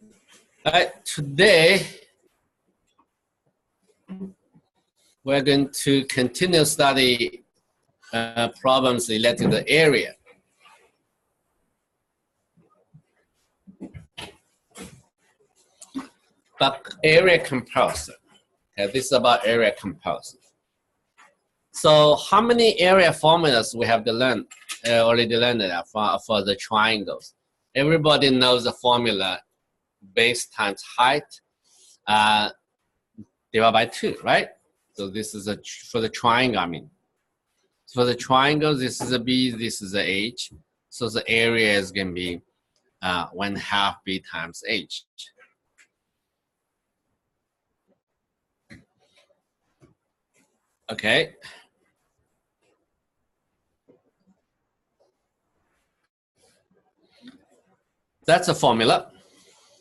All right, today we're going to continue study problems related to the area. But area comparison. Okay, this is about area comparison. So how many area formulas we have to learn, already learned that for the triangles? Everybody knows the formula: base times height divided by 2, right? So this is for the triangle, I mean. For the triangle, this is a B, this is a H. So the area is going to be 1/2 B times H. Okay. That's a formula.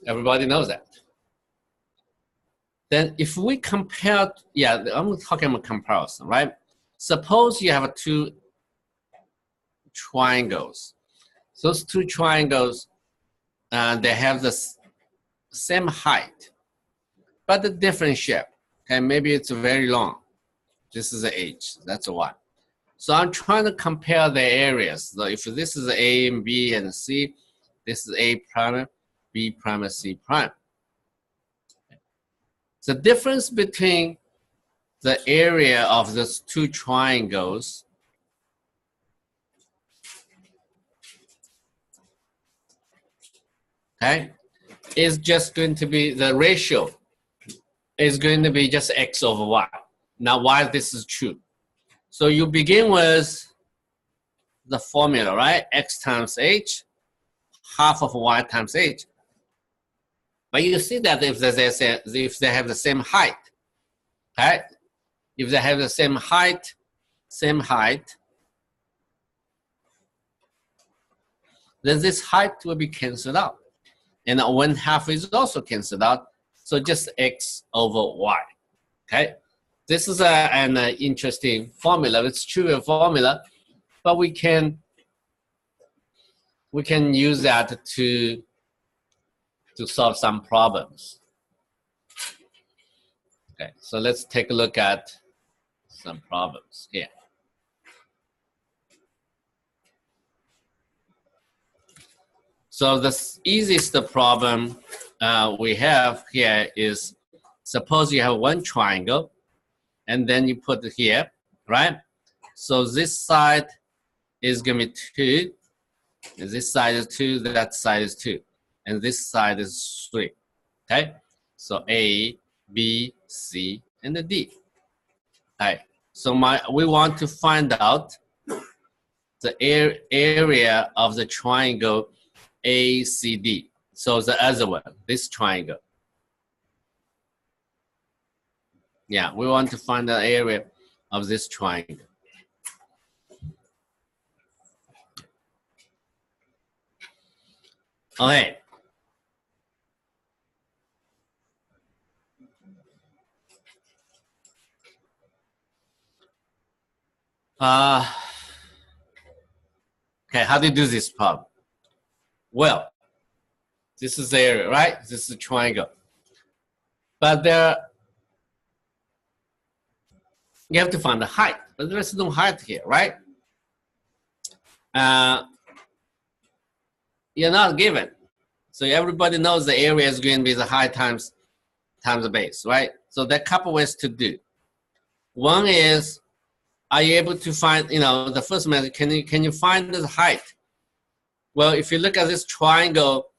Everybody knows that. Then if we compare, yeah, I'm talking about comparison, right? Suppose you have 2 triangles. Those 2 triangles, they have the same height, but a different shape. Okay, maybe it's very long. This is a H, that's a Y. So I'm trying to compare the areas. So if this is A and B and C, this is A prime, B prime, and C prime. The difference between the area of those 2 triangles is just going to be, the ratio is going to be just X over Y. Now, why this is true? So you begin with the formula, right? X times H, half of Y times H. But you see that if they have the same height, right? If they have the same height, then this height will be canceled out. And 1/2 is also canceled out. So just X over Y, okay? This is an interesting formula. It's true formula, but we can use that to solve some problems. Okay, so let's take a look at some problems here. So the easiest problem we have here is, suppose you have 1 triangle, and then you put it here, right? So this side is going to be 2, and this side is 2, that side is 2, and this side is 3, okay? So A, B, C, and the D. All right, so we want to find out the area of the triangle ACD. So the other one, this triangle. Yeah, we want to find the area of this triangle. Okay. Okay, how do you do this problem? Well, this is the area, right? This is a triangle. But you have to find the height, but there's no height here, right? You're not given. So everybody knows the area is going to be the height times the base, right? So there are a couple ways to do. One is, are you able to find, the first method, can you find the height? Well, if you look at this triangle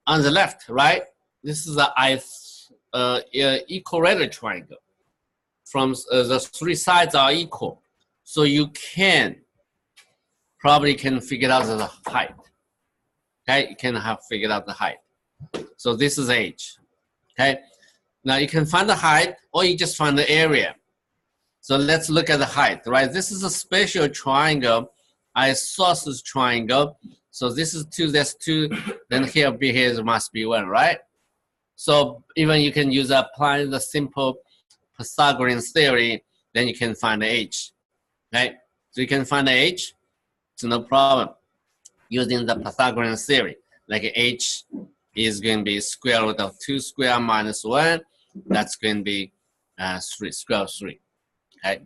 on the left, right? This is an equilateral triangle. From the 3 sides are equal. So you probably can figure out the height. Okay, you can have figured out the height. So this is H. Okay, now you can find the height, or you just find the area. So let's look at the height, right? This is a special triangle, isosceles triangle. So this is 2, that's 2, then here must be 1, right? So even you can use applying the simple Pythagorean theory, then you can find the H, right? So you can find the H, it's no problem, using the Pythagorean theory, like H is going to be square root of 2 square minus 1. That's going to be 3, square root of 3. Okay,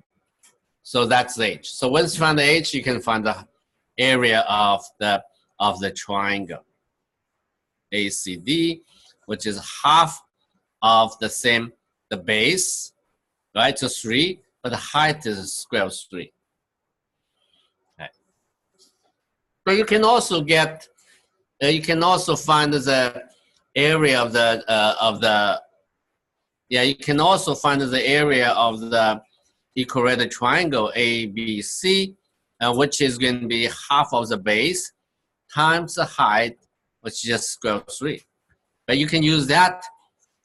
so that's h. So once you find the h, you can find the area of the triangle ACD, which is half of the base, right? So 3, but the height is square root of 3. Okay. But you can also get, you can also find the area of the you can also find the area of the equilateral triangle ABC, which is going to be half of the base times the height, which is just square root of 3. But you can use that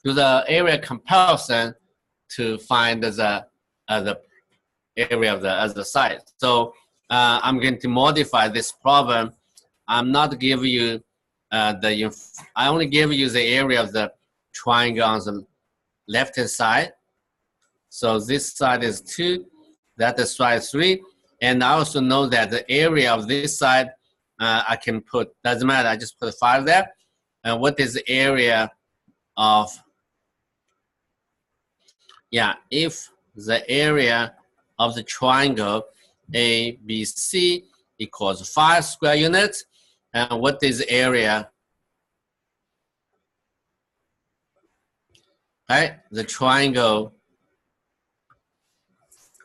to the area comparison to find the area of the other side. So I'm going to modify this problem. I'm not give you I only give you the area of the triangle on the left hand side. So this side is 2, that side is 3, and I also know that the area of this side I can put, doesn't matter, I just put 5 there. And what is the area of, if the area of the triangle ABC equals 5 square units, and what is the area? Right, the triangle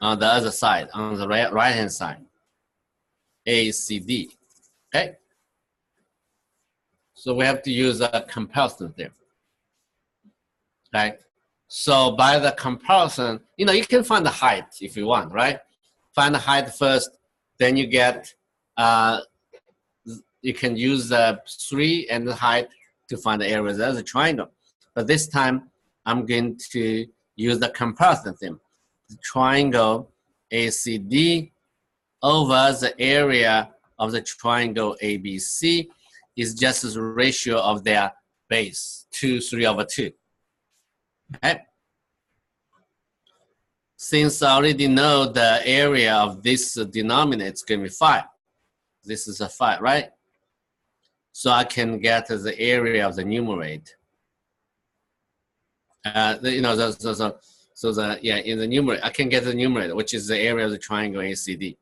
on the other side, on the right hand side, ACD. Okay, so we have to use a comparison theorem. Okay, so by the comparison, you can find the height if you want, right? Find the height first, then you get, you can use the 3 and the height to find the area of the triangle. But this time, I'm going to use the comparison theorem. The triangle ACD over the area of the triangle ABC is just the ratio of their base, 2, 3 over 2. Okay. Since I already know the area of this denominator, it's going to be 5. This is a 5, right? So I can get the area of the numerator. In the numerator, I can get the numerator, which is the area of the triangle ACD.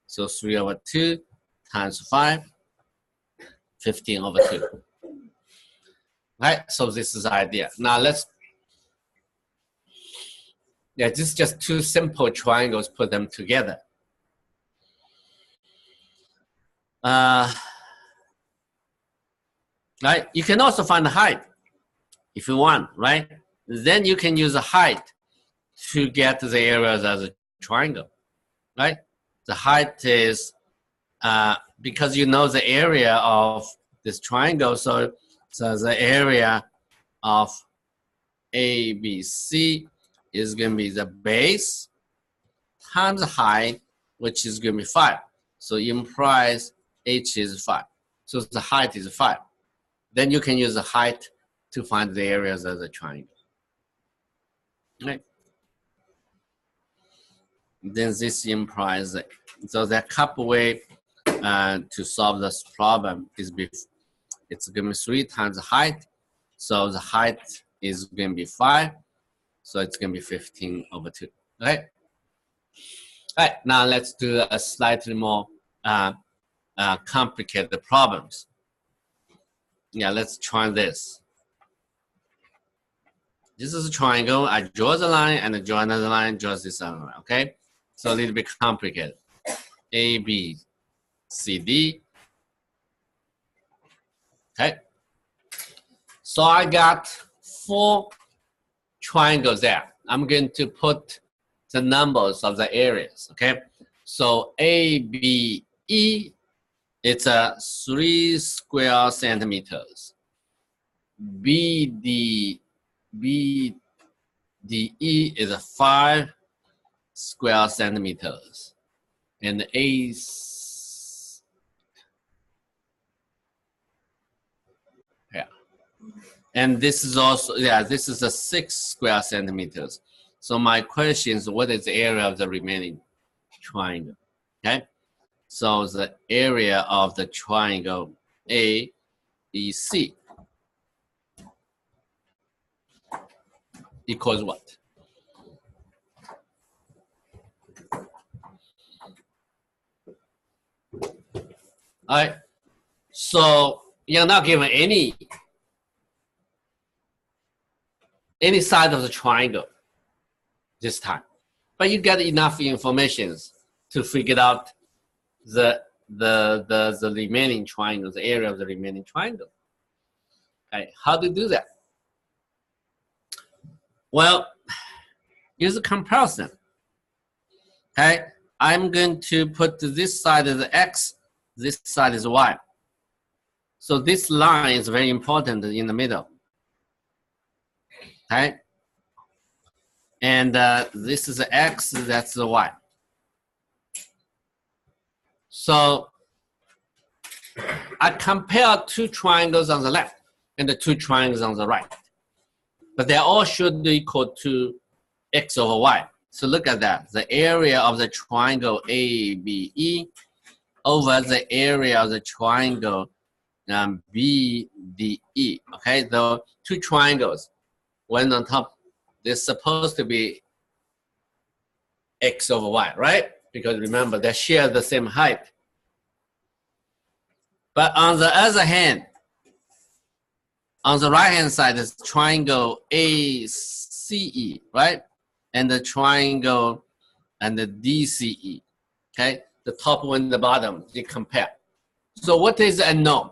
So 3 over 2 times 5, 15 over 2. Right, so this is the idea. Now let's, this is just 2 simple triangles, put them together. Right, you can also find the height if you want, right? Then you can use the height to get the areas of the triangle, right? The height is, because you know the area of this triangle, so the area of ABC is going to be the base times the height, which is going to be 5. So it implies h is 5. So the height is 5. Then you can use the height to find the areas of the triangle. Right. Then this implies that. So the couple way to solve this problem is it's going to be 3 times the height. So the height is going to be 5. So it's going to be 15 over 2. Okay. All right. Now let's do a slightly more complicated problems. Let's try this. This is a triangle. I draw the line and I draw another line, draw this other line, okay? So a little bit complicated. A, B, C, D. Okay. So I got 4 triangles there. I'm going to put the numbers of the areas, okay? So A, B, E, it's a 3 square centimeters. B, D, E is a 5 square centimeters. And A, and this is also, this is a 6 square centimeters. So my question is, what is the area of the remaining triangle? Okay, so the area of the triangle ABC. equals what? All right. So you're not given any side of the triangle this time, but you get enough information to figure out the remaining triangle, the area of the remaining triangle. Okay, how to do that? Well, use a comparison. Okay, I'm going to put this side as x, this side is y. So this line is very important in the middle. Okay, and this is the x, that's the y. So I compare two triangles on the left and the two triangles on the right, but they all should be equal to x over y. So look at that, the area of the triangle ABE over the area of the triangle BDE. Okay, the two triangles, one on top, they're supposed to be x over y, right? Because remember, they share the same height. But on the other hand, on the right-hand side is triangle ACE, right? And the triangle and the DCE, okay? The top one and the bottom, you compare. So what is the unknown?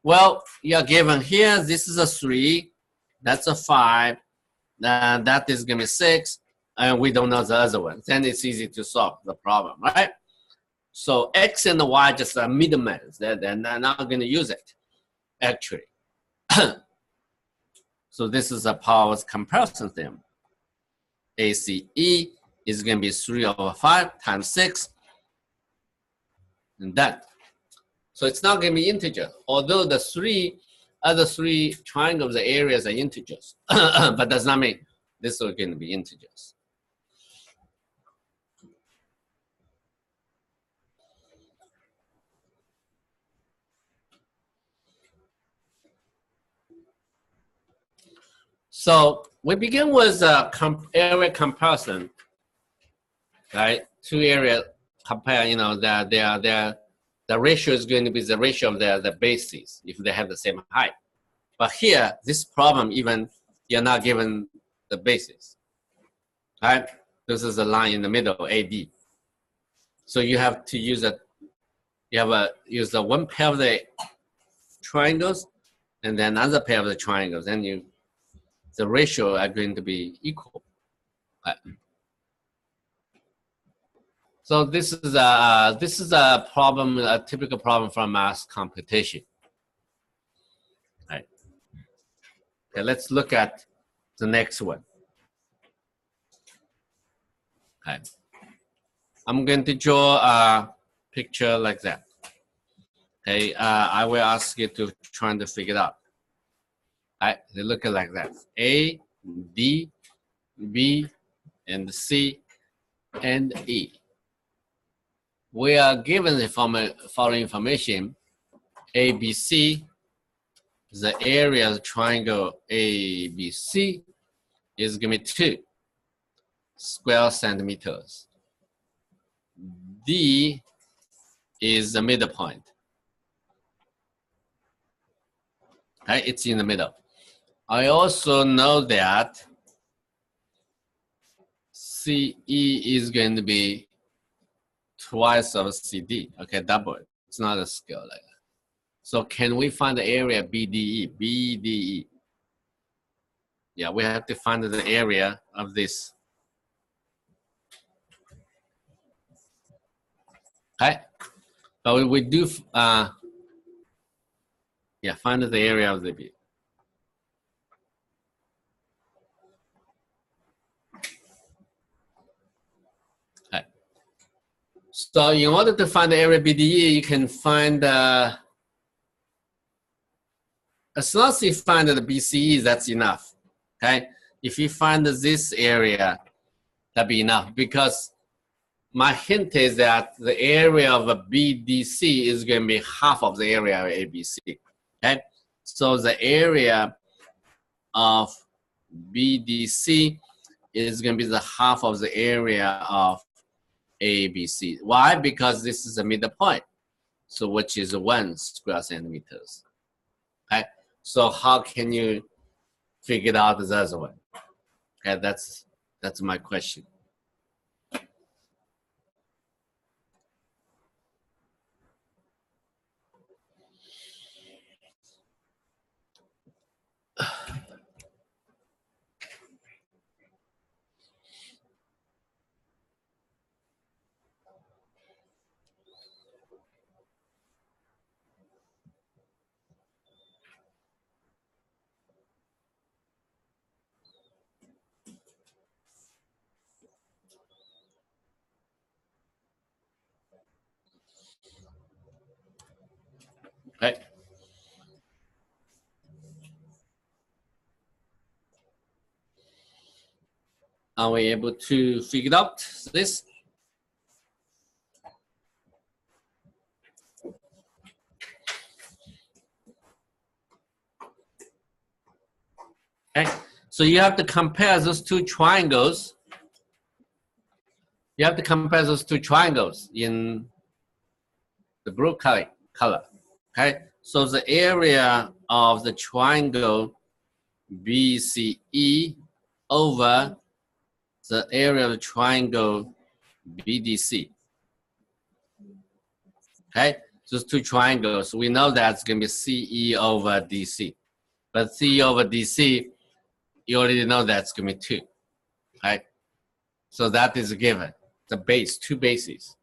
Well, you're given here, this is a 3, that's a 5, that is going to be 6, and we don't know the other one. Then it's easy to solve the problem, right? So x and y just are middlemen. They're not going to use it, actually. So this is a Powell's comparison theorem. ACE is going to be 3 over 5 times 6, and that. So it's not going to be integer, although the other three triangles, the areas are integers, but does not mean this is going to be integers. So we begin with area comparison, right? Two areas compare, you know, the ratio is going to be the ratio of the bases if they have the same height. But here, this problem, even you're not given the bases, right? This is the line in the middle, AD. So you have to use use the one pair of the triangles and then another pair of the triangles, and the ratio are going to be equal. So this is a problem, a typical problem from math computation. Right. Okay, let's look at the next one. Okay. I'm going to draw a picture like that. Okay, I will ask you to try to figure it out. Right, they look like that. A, D, B, and C, and E. We are given the following information. ABC, the area of the triangle ABC is going to be 2 square centimeters. D is the middle point. Okay, it's in the middle. I also know that CE is going to be twice of CD. Okay, double. It's not a scale like that. So can we find the area BDE? BDE. Yeah, we have to find the area of this. Okay, but we do. Yeah, find the area of the B. Okay. So in order to find the area BDE, you can find as long as you find the BCE, that's enough. Okay, if you find this area, that'd be enough, because my hint is that the area of a BDC is going to be half of the area of ABC. Okay, so the area of BDC is going to be the half of the area of ABC. Why? Because this is the middle point, so which is 1 square centimeters. Okay, so how can you figure it out the other way? Okay, that's my question. Okay. Are we able to figure out this? Okay, so you have to compare those two triangles. You have to compare those two triangles in the blue color. Okay, so the area of the triangle BCE over the area of the triangle BDC. Okay, those two triangles, we know that's going to be CE over DC. But CE over DC, you already know that's going to be 2. Okay, so that is a given. The base, 2 bases.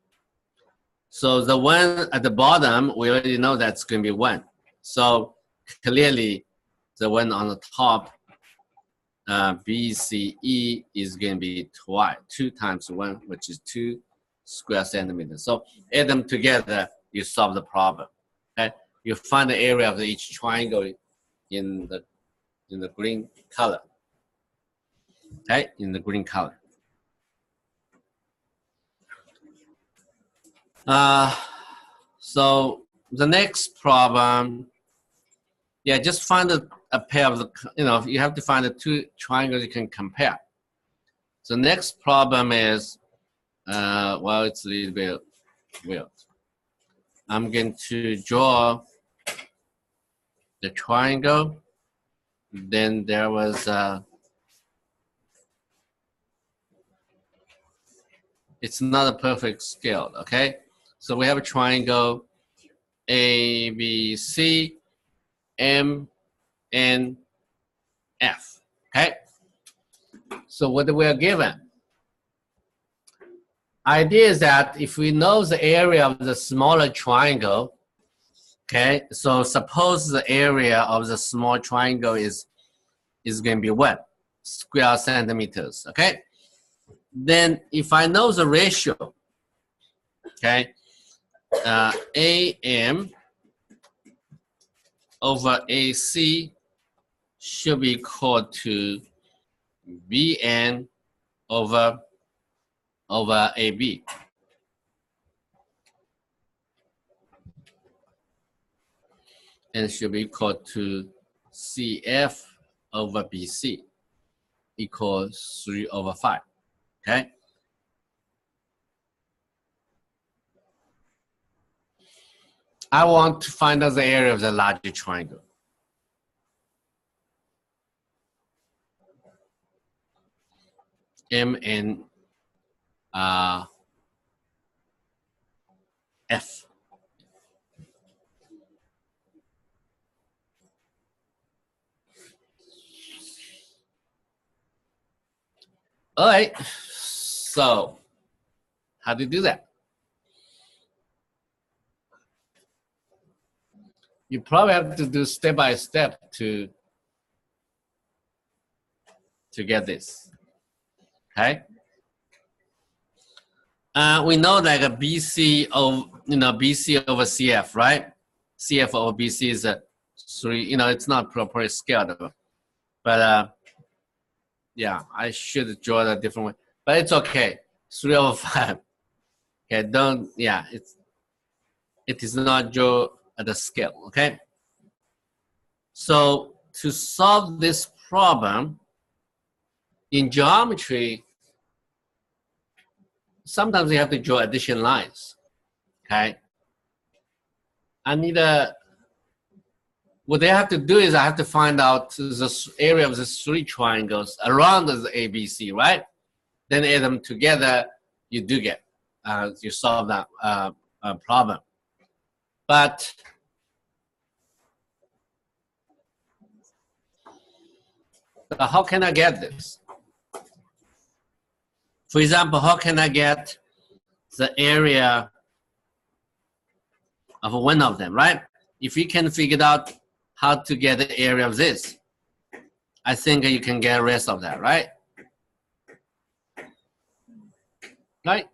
So the one at the bottom, we already know that's going to be 1. So clearly, the one on the top, BCE, is going to be 2 times 1, which is 2 square centimeters. So add them together, you solve the problem. Okay, you find the area of each triangle in the green color. Okay, in the green color. So the next problem, yeah, just find a pair of the, you have to find the 2 triangles you can compare. So next problem is, well, it's a little bit weird. I'm going to draw the triangle. Then there was it's not a perfect scale, okay? So we have a triangle A, B, C, M, N, F, okay? So what we are given? Idea is that if we know the area of the smaller triangle, okay, so suppose the area of the small triangle is going to be 1 square centimeters, okay? Then if I know the ratio, okay, AM over AC should be equal to BN over AB. And should be equal to CF over BC equals 3 over 5, okay? I want to find out the area of the larger triangle. M and F. All right, so how do you do that? You probably have to do step by step to get this, okay? We know like a BC over, BC over CF, right? CF over BC is a 3, it's not properly scaled, but yeah, I should draw it a different way, but it's okay. 3 over 5. Okay, it is not drawn at the scale, okay? So to solve this problem, in geometry, sometimes you have to draw addition lines. Okay. I need what they have to do is I have to find out the area of the three triangles around the ABC, right? Then add them together, you do get, you solve that problem. But how can I get this? For example, how can I get the area of one of them, right? If you can figure out how to get the area of this, I think you can get the rest of that, right? Right?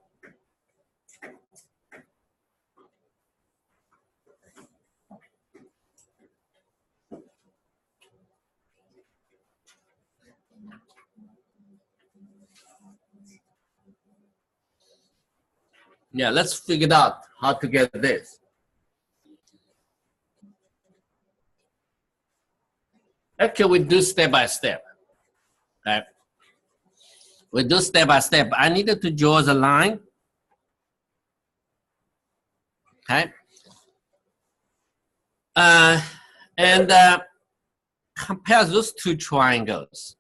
Yeah, let's figure out how to get this. Actually, we do step by step. Okay? We do step by step. I needed to draw the line. Okay? And compare those two triangles.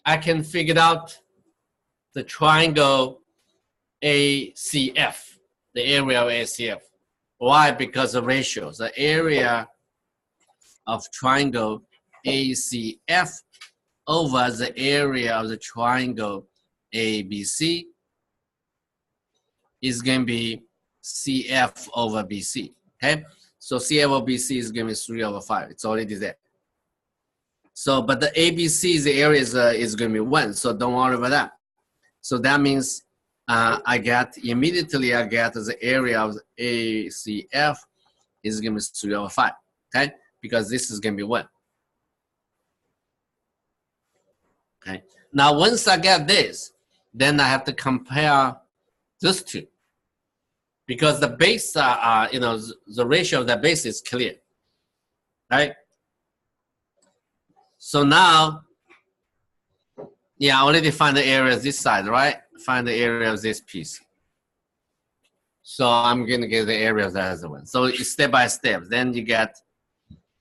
I can figure out the triangle ACF, the area of ACF. Why? Because of ratios. The area of triangle ACF over the area of the triangle ABC is going to be CF over BC. Okay? So CF over BC is going to be 3 over 5. It's already there. So, but the ABC, the area is going to be 1. So don't worry about that. So that means I get the area of ACF is going to be 3 over 5. Okay? Because this is going to be 1. Okay. Now, once I get this, then I have to compare these two. Because the base, the ratio of the base is clear. Right? So now, yeah, I already find the area of this side, right? Find the area of this piece. So I'm going to get the area of the other one. So it's step by step. Then you get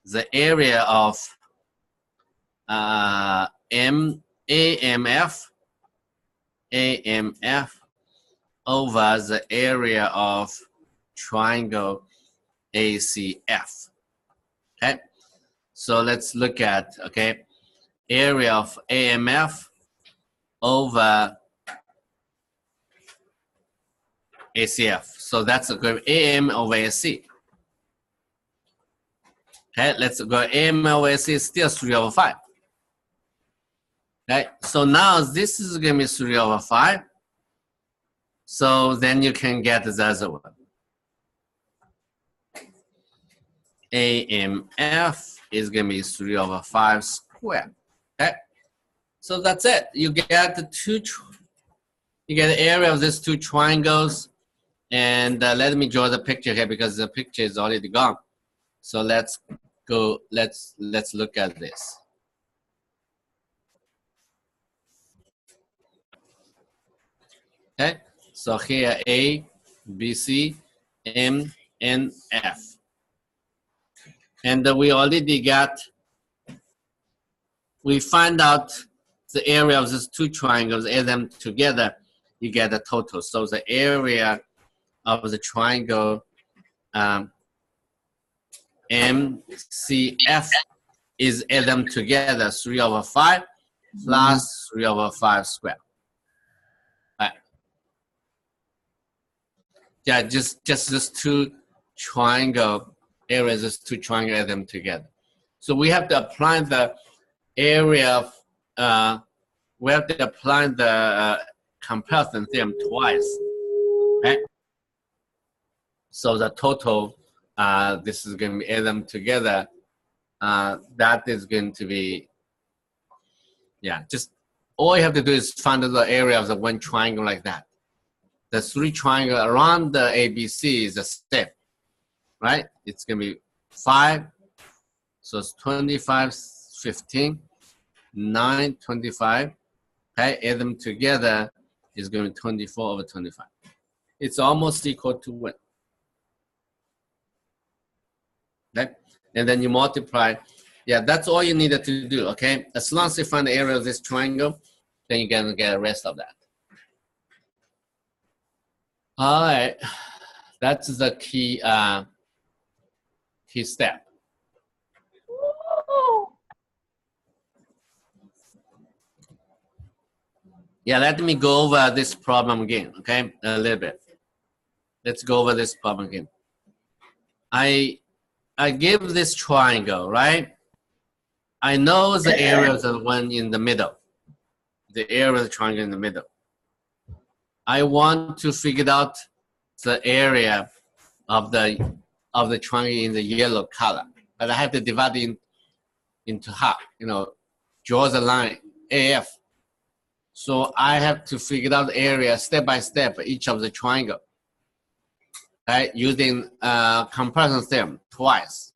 the area of AMF over the area of triangle ACF. Okay, so let's look at, okay, area of AMF over ACF. So that's equal AM over AC. Okay, let's go AM over AC is still 3 over 5. Okay, so now this is going to be 3 over 5. So then you can get the other one. AMF is going to be 3 over 5 squared. Okay, so that's it. You get the area of these two triangles. And let me draw the picture here because the picture is already gone. So let's go. Let's look at this. Okay. So here A, B, C, M, N, F. And we already got. We find out the area of these two triangles. Add them together, you get the total. So the area of the triangle MCF is add them together 3 over 5 plus 3 over 5 squared. Right. Yeah, just this two triangle areas, this two triangle, add them together. So we have to apply the area of we have to apply the comparison theorem twice. Okay. So the total, this is going to be add them together. That is going to be, yeah, just all you have to do is find the area of the one triangle like that. The three triangle around the ABC is a step, right? It's going to be 5. So it's 25, 15. 9, 25. Okay, add them together is going to be 24 over 25. It's almost equal to 1. Okay, and then you multiply. Yeah, that's all you needed to do. Okay, as long as you find the area of this triangle, then you're gonna get the rest of that. All right, that's the key key step. Yeah, let me go over this problem again, okay? A little bit. Let's go over this problem again. I give this triangle, right? I know the area of the one in the middle. The area of the triangle in the middle. I want to figure out the area of the triangle in the yellow color. But I have to divide it into half, you know, draw the line, AF. So I have to figure out the area step by step for each of the triangle, right? Using comparison theorem twice,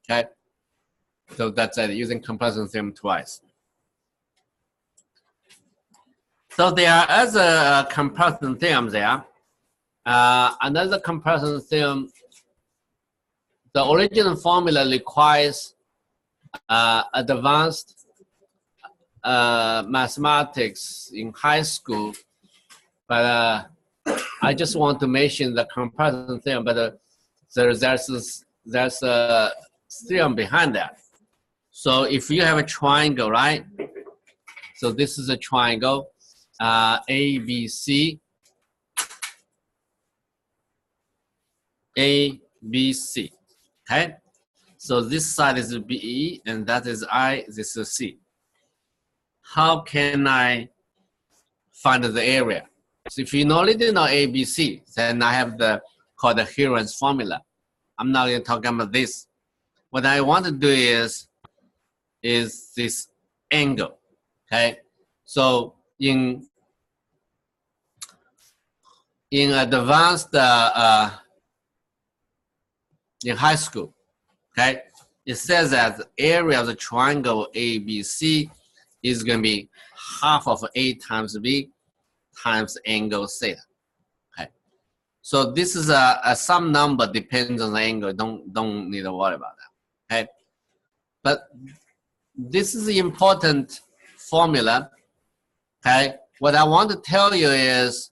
okay? So that's it, using comparison theorem twice. So there are other comparison theorems there. Another comparison theorem, the original formula requires advanced mathematics in high school, but I just want to mention the comparison theorem, but there's a theorem behind that. So if you have a triangle, right? So this is a triangle, ABC, ABC, okay? So this side is B, and that is I, this is C. How can I find the area? So if you already know ABC, then I have the called the Heron's formula. I'm not going to talk about this. What I want to do is this angle, okay? So in advanced in high school, okay, it says that the area of the triangle ABC is going to be half of A times B times angle theta. Okay, so this is some number depends on the angle. Don't need to worry about that. Okay, but this is the important formula. Okay, what I want to tell you is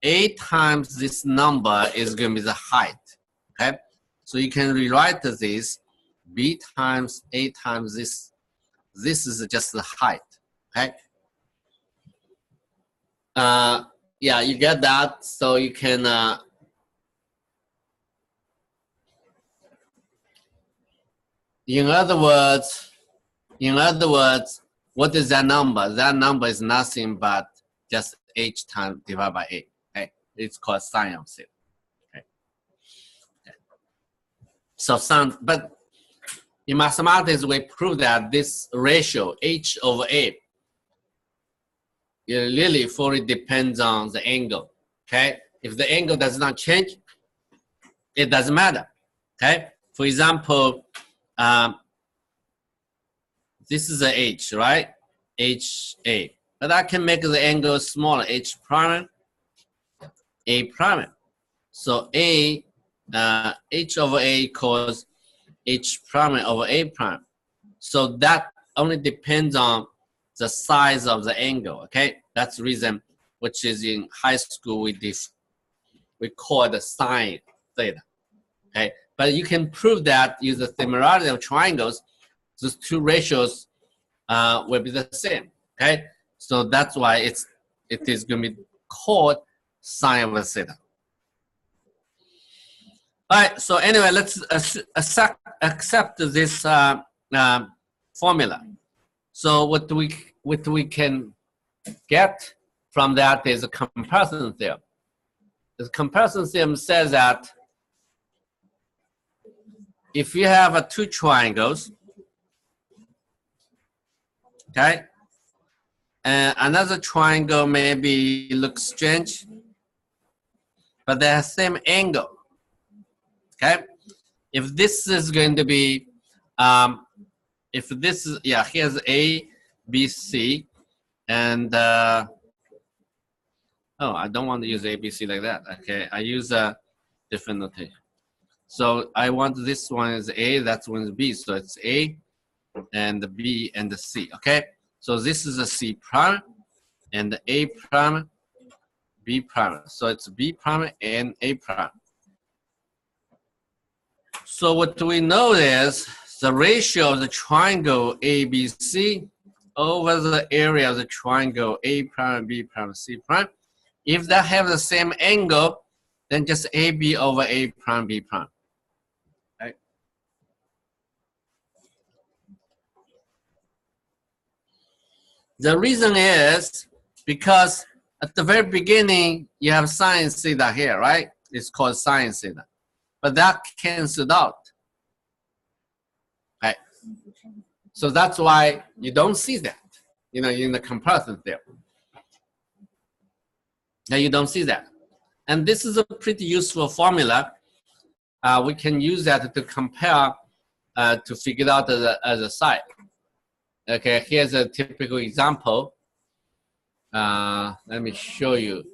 A times this number is going to be the height. Okay, so you can rewrite this B times A times this. This is just the height, okay? Yeah, you get that, so you can, in other words, what is that number? That number is nothing but just H times divided by A, okay? It's called sine of theta, okay? So but in mathematics, we prove that this ratio, H over A, it really fully depends on the angle, okay? If the angle does not change, it doesn't matter, okay? For example, this is the H, right? HA. But I can make the angle smaller, H prime, A prime. So H over A equals H prime over A prime. So that only depends on the size of the angle, okay? That's the reason, which is in high school we call the sine theta, okay? But you can prove that using the similarity of triangles, those two ratios will be the same, okay? So that's why it is going to be called sine of theta. All right, so anyway, let's accept this formula. So what we can get from that is a comparison theorem. The comparison theorem says that if you have two triangles, okay, and another triangle maybe looks strange, but they have the same angle. Okay, if this is going to be, if this is, yeah, here's A, B, C, and oh, I don't want to use A, B, C like that. Okay, I use a different notation. So I want this one is A, that one is B. So it's A and the B and the C. Okay, so this is a C prime and the A prime, B prime. So it's B prime and A prime. So what we know is the ratio of the triangle ABC over the area of the triangle A prime, B prime, C prime. If they have the same angle, then just AB over A prime, B prime. Right? The reason is because at the very beginning, you have sine theta here, right? It's called sine theta. But that cancels out. Right? So that's why you don't see that, you know, in the comparison theorem. Now you don't see that. And this is a pretty useful formula. We can use that to compare, to figure out the other side. Okay, here's a typical example. Let me show you.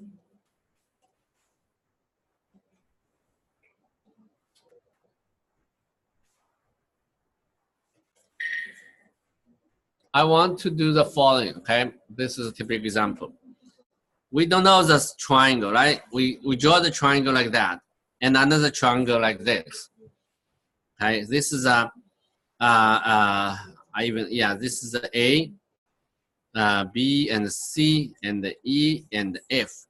I want to do the following, okay? This is a typical example. We don't know this triangle, right? We draw the triangle like that, and another triangle like this. Okay, this is a, this is a A, B, and C, and the E, and F.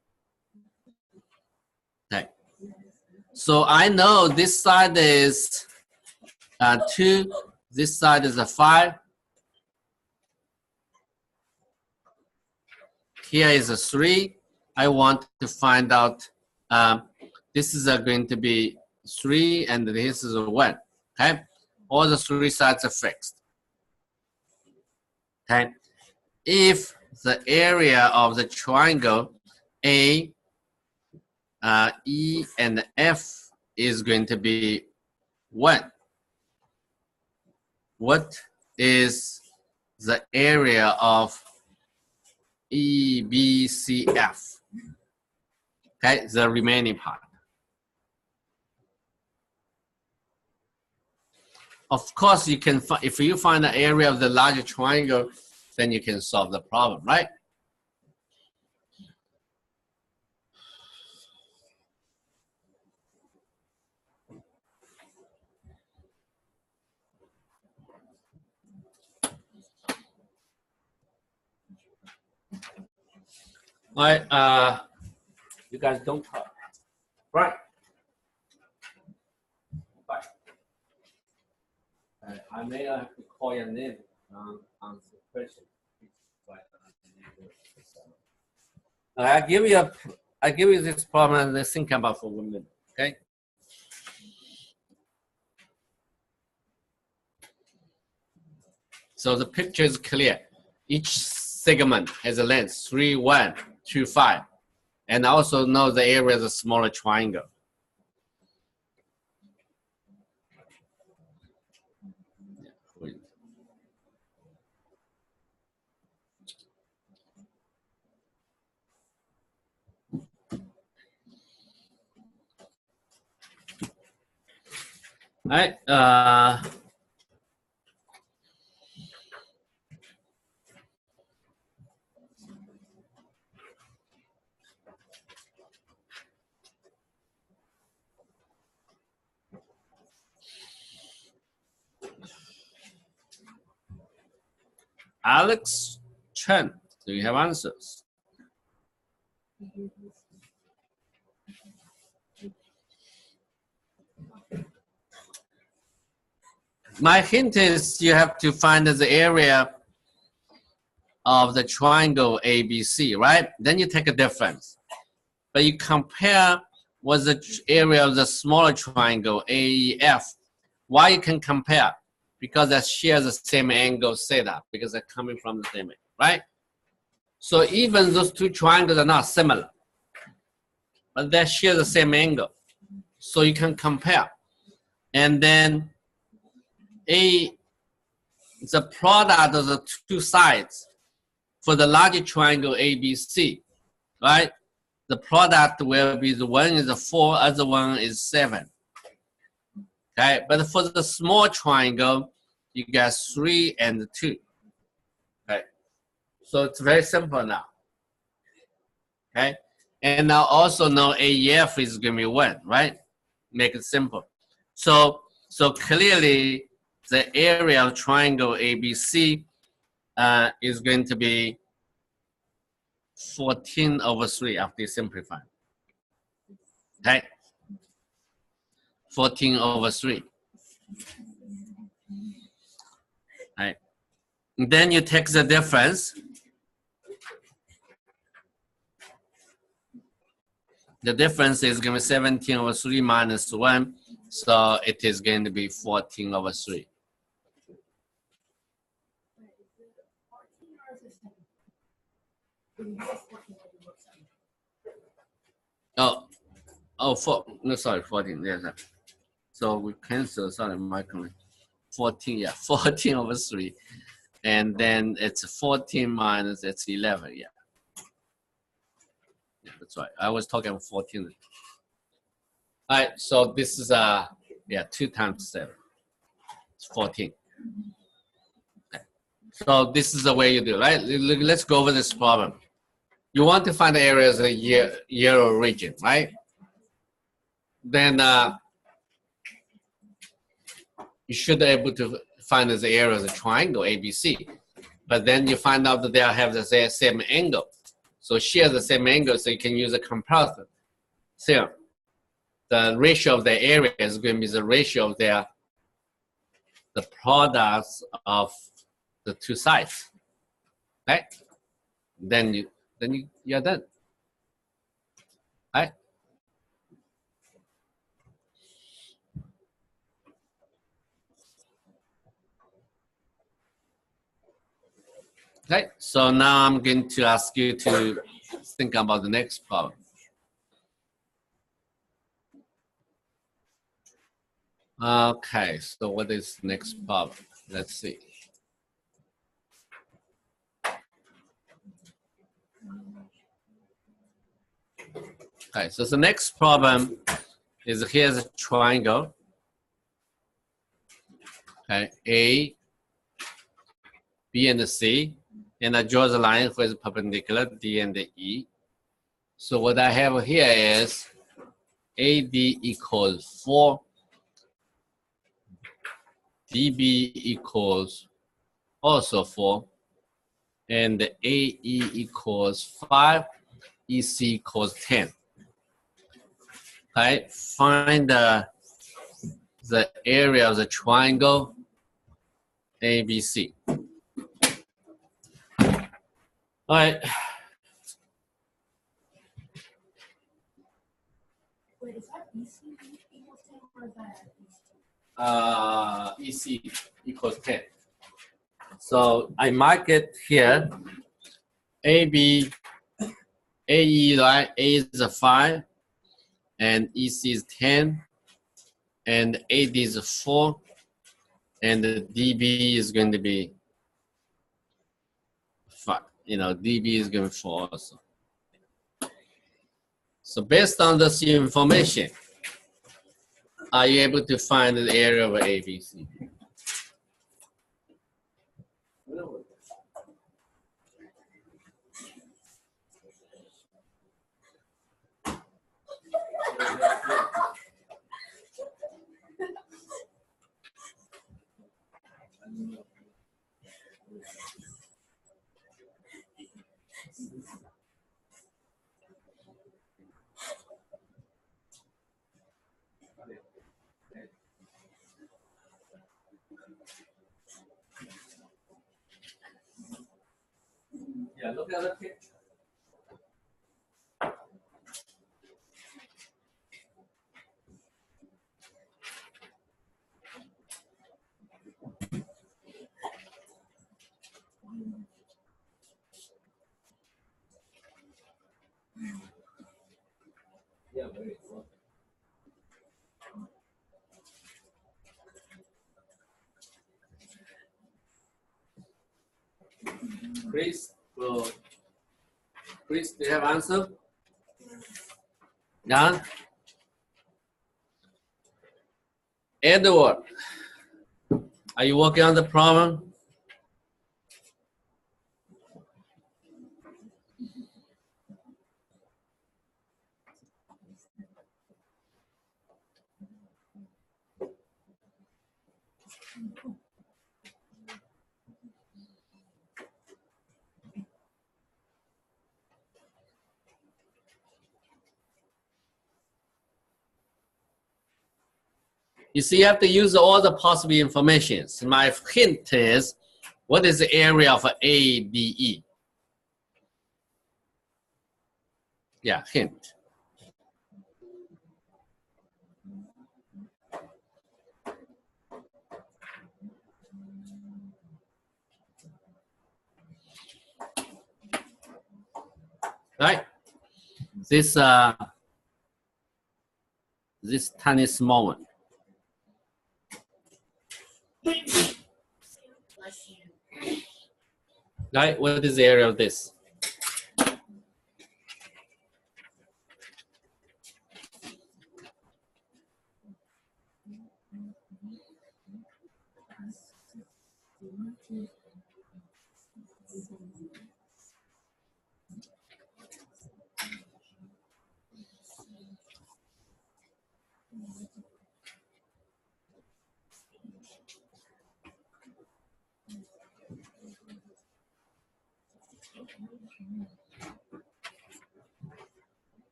Okay, so I know this side is 2, this side is a 5. Here is a 3. I want to find out, this is going to be 3 and this is a 1. Okay, all the 3 sides are fixed. Okay, if the area of the triangle A, E, and F is going to be 1, what is the area of E, B, C, F? Okay, the remaining part. Of course, you can if you find the area of the larger triangle, then you can solve the problem, right? All right, you guys don't talk. Right. Bye. I may have to call your name on the question. I give you this problem and then think about for 1 minute, okay? So the picture is clear. Each segment has a length 3, 1, 2, 5, and also know the area of the smaller triangle. All right. Alex Chen, do you have answers? My hint is you have to find the area of the triangle ABC, right? Then you take a difference. But you compare with the area of the smaller triangle AEF. Why you can compare? Because they share the same angle theta, because they're coming from the same angle, right? So even those 2 triangles are not similar, but they share the same angle. So you can compare. And then the product of the two sides for the larger triangle ABC, right? The product will be the one is 4, other one is 7. Okay, but for the small triangle, you get 3 and 2. Okay, so it's very simple now. Okay, and now also know AEF is going to be 1, right? Make it simple. So clearly, the area of triangle ABC is going to be 14/3 after you simplify. Okay, 14/3. Right. And then you take the difference. The difference is going to be 17/3 minus 1. So it is going to be 14/3. No, sorry, 14. Yes. So we cancel, sorry, my comment. 14, yeah, 14/3. And then it's 14 minus, it's 11, yeah. Yeah, that's right. I was talking 14. All right, so this is, 2 times 7. It's 14. Okay. So this is the way you do it, right? Let's go over this problem. You want to find the areas of the yellow region, right? Then you should be able to find the area of the triangle ABC. But then you find out that they have the same angle. So share the same angle, so you can use a comparison theorem. The ratio of the area is going to be the ratio of the products of the two sides. Right? Then you're done. Right? Okay, so now I'm going to ask you to think about the next problem. Okay, so what is the next problem? Let's see. Okay, so the next problem is here's a triangle. Okay, A, B, and C, and I draw the line which is perpendicular, D and E. So what I have here is AD equals 4, DB equals also 4, and AE equals 5, EC equals 10. Okay, find the area of the triangle ABC. All right. Wait, is that EC equals 10 or is that EC equals 10. So I mark it here. AB, AE, right? A is a 5, and EC is 10, and AD is a 4, and the DB is going to be 5. You know, DB is going to be 4 also. So based on this information, are you able to find the area of ABC? Yeah, look at the picture. Yeah, very cool. Chris, Chris, do you have answer? None? Edward, are you working on the problem? You see, you have to use all the possible information. So my hint is, what is the area of ADE? Yeah, hint. Right? This tiny small one. Right? What is the area of this?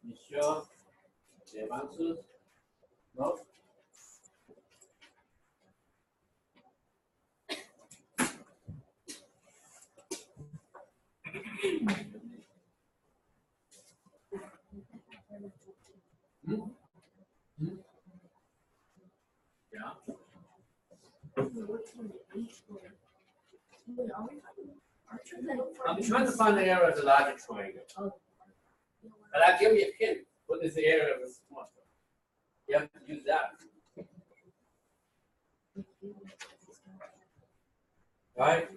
You sure? Do you have answers? No? Yeah. I'm trying to find the area of the larger triangle. But I'll give you a hint. What is the area of the small triangle? You have to use that. Right?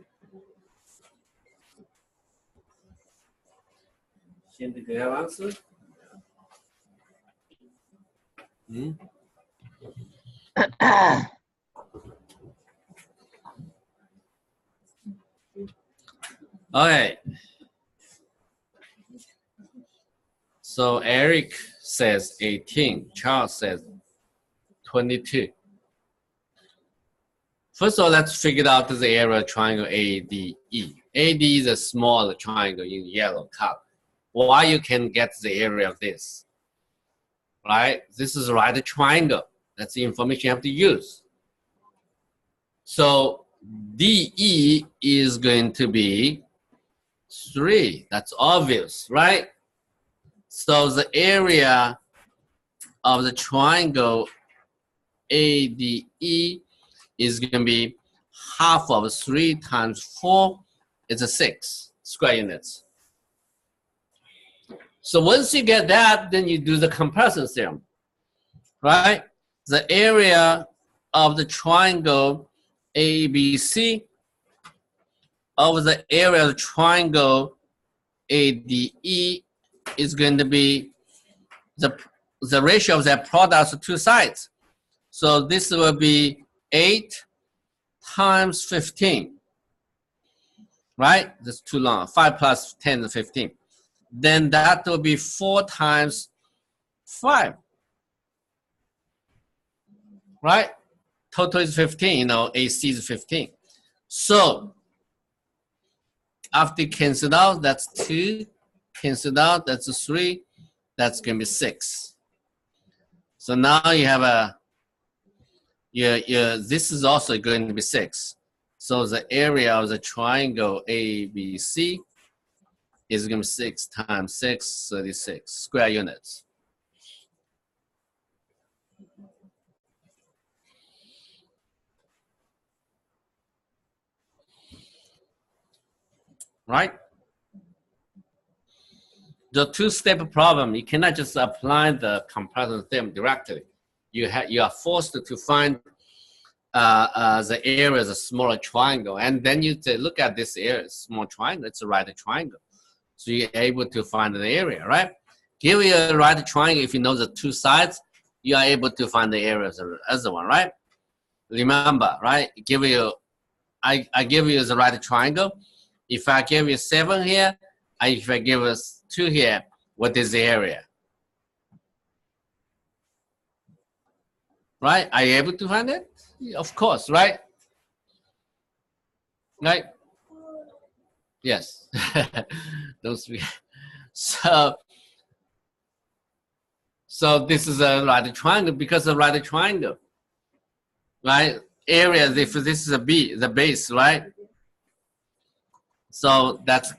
Shen, do you have answer? Hmm? Okay. So Eric says 18. Charles says 22. First of all, let's figure out the area of triangle ADE. AD is a small triangle in yellow color. Why you can get the area of this? Right? This is right triangle. That's the information you have to use. So DE is going to be 3. That's obvious, right? So the area of the triangle ADE is going to be half of 3 times 4 is a 6 square units. So once you get that, then you do the comparison theorem, right? The area of the triangle ABC over the area of the triangle ADE is going to be the ratio of their products to two sides. So this will be 8 times 15, right? That's too long. 5 plus 10 is 15. Then that will be 4 times 5, right? Total is 15, you know, AC is 15. So after canceled out, that's 2. Canceled out, that's 3. That's going to be 6. So now you have a, this is also going to be 6. So the area of the triangle ABC is going to be 6 times 6, 36 square units. Right? the two-step problem, you cannot just apply the comparison theorem directly. You are forced to find the area of a smaller triangle, and then you look at this area, small triangle, it's a right triangle. So you're able to find the area, right? Give you a right triangle, if you know the two sides, you are able to find the area of the other one, right? Remember, right? I give you the right triangle. If I give you 7 here, if I give us 2 here, what is the area? Right? Are you able to find it? Of course, right? Right? Yes. Those three. So this is a right triangle because of right triangle, right? Area, if this is a B, the base, right? So that's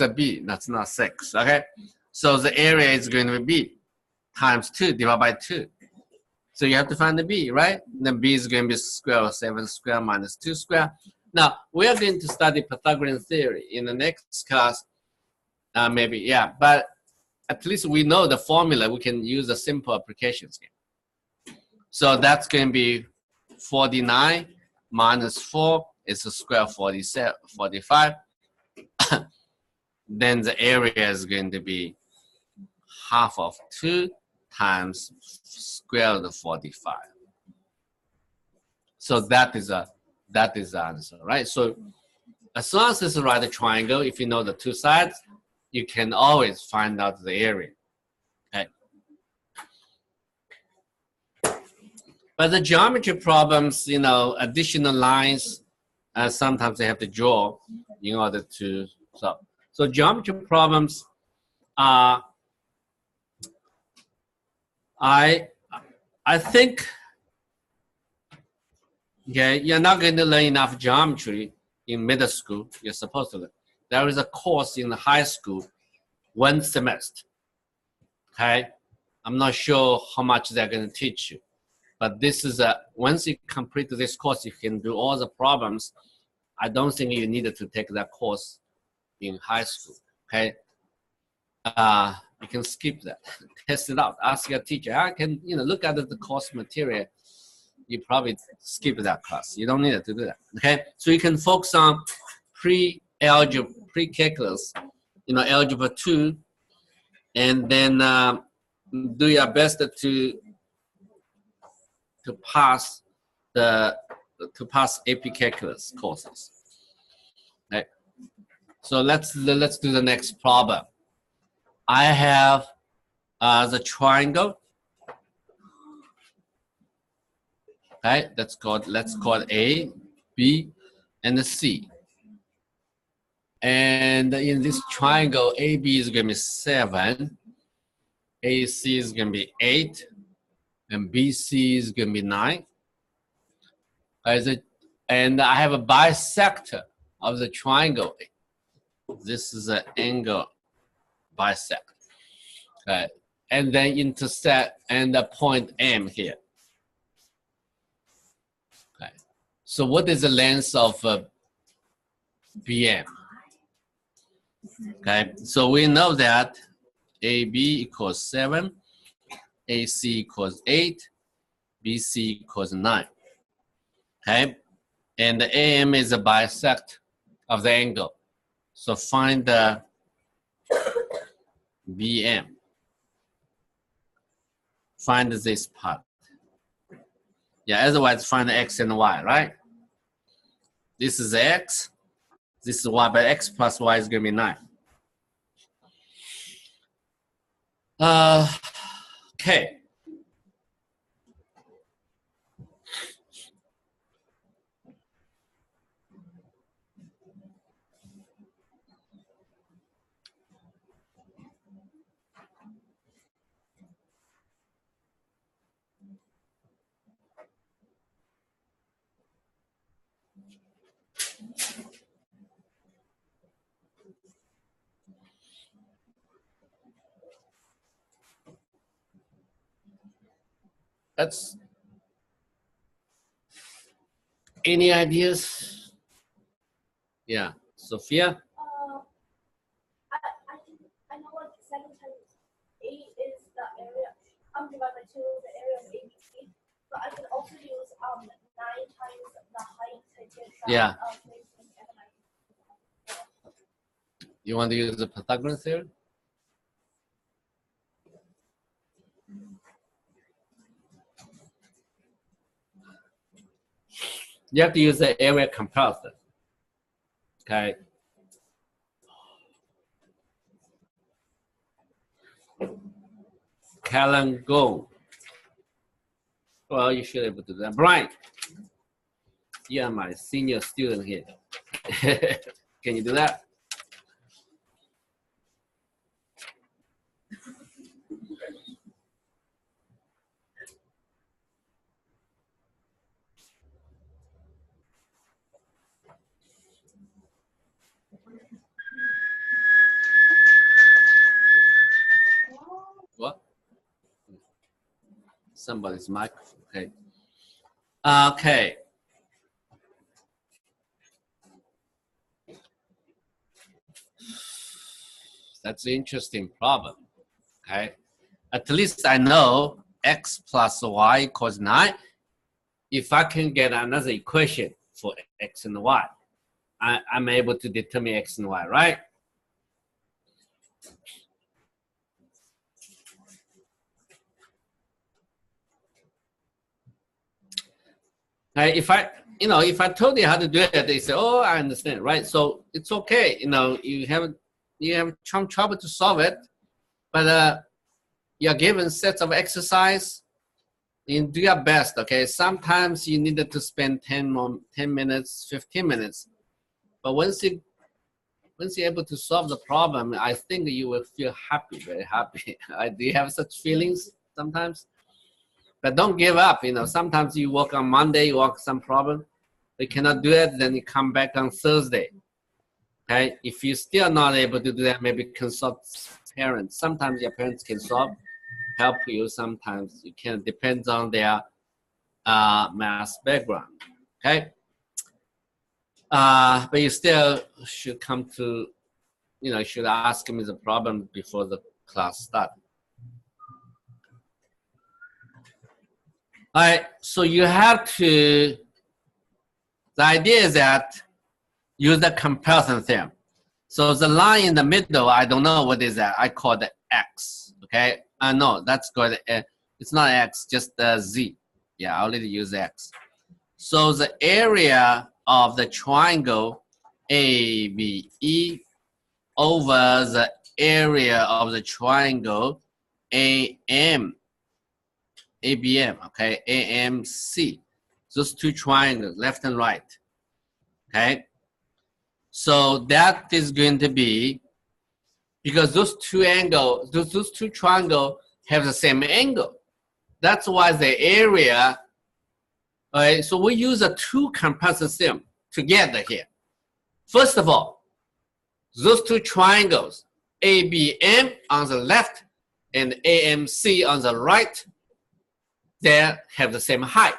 a B, that's not 6, okay? So the area is going to be B times 2 divided by 2. So you have to find the B, right? Then B is going to be square of 7 square minus 2 square. Now, we are going to study Pythagorean theory in the next class, maybe, yeah. But at least we know the formula. We can use a simple applications here. So that's going to be 49 minus 4 is a square of 45. Then the area is going to be half of 2 times square root of 45. So that is the answer, right? So as long as it's a right triangle, if you know the two sides, you can always find out the area. Okay. But the geometry problems, you know, additional lines, sometimes they have to draw in order to solve. So geometry problems are, I think, okay, you're not going to learn enough geometry in middle school. You're supposed to learn. There is a course in the high school, 1 semester. Okay, I'm not sure how much they're going to teach you, but this is once you complete this course, you can do all the problems. I don't think you needed to take that course in high school. Okay, you can skip that. Test it out. Ask your teacher. I can, you know, look at the course material. You probably skip that class. You don't need to do that. Okay, so you can focus on pre-algebra, pre-calculus, you know, algebra 2, and then do your best to pass AP calculus courses. Okay, so let's do the next problem. I have the triangle. Okay, let's call it A, B, and C. And in this triangle, AB is going to be 7, AC is going to be 8, and BC is going to be 9. And I have a bisector of the triangle. This is an angle bisect. Okay, and then intersect and the point M here. Okay, so what is the length of BM? Okay, so we know that AB equals 7, AC equals 8, BC equals 9. Okay, and the AM is a bisect of the angle. So find the BM. Find this part. Yeah, otherwise find the X and Y, right? This is X, this is Y, but X plus Y is going to be 9. Okay. That's any ideas? Yeah, Sophia? I know like 7 times to the area of ABC, but I can also use 9 times the height to get that Yeah. placement and You want to use the Pythagorean theorem? You have to use the area comparison. Okay. Callan, go. Well, you should be able to do that. Brian, you are my senior student here. Can you do that? What? Somebody's microphone. Okay. Okay. That's an interesting problem. Okay. At least I know x plus y equals 9. If I can get another equation for x and y, I'm able to determine x and y, right? If I told you how to do it, they say, "Oh, I understand," right? So it's okay. You have some trouble to solve it, but you're given sets of exercise. You do your best. Okay. Sometimes you needed to spend 10 minutes, 15 minutes, but once you're able to solve the problem, I think you will feel happy, very happy. Do you have such feelings sometimes? But don't give up. Sometimes you work on Monday, you work some problem, you cannot do it, then you come back on Thursday. Okay, if you're still not able to do that, maybe consult parents. Sometimes your parents can help you. Sometimes you can. Depends on their math background. Okay, but you still should come to, should ask me the problem before the class starts. All right, so you have to, the idea is that use the comparison theorem. So the line in the middle, I don't know what is that. I call it x, okay? No, that's good. It's not x, just z. Yeah, I already use x. So the area of the triangle ABE over the area of the triangle ABM, okay, AMC. Those two triangles, left and right, okay? So that is going to be, because those two angles, those two triangles have the same angle. That's why the area, all right, so we use a two comparison theorem together here. First of all, those two triangles, ABM on the left and AMC on the right, they have the same height.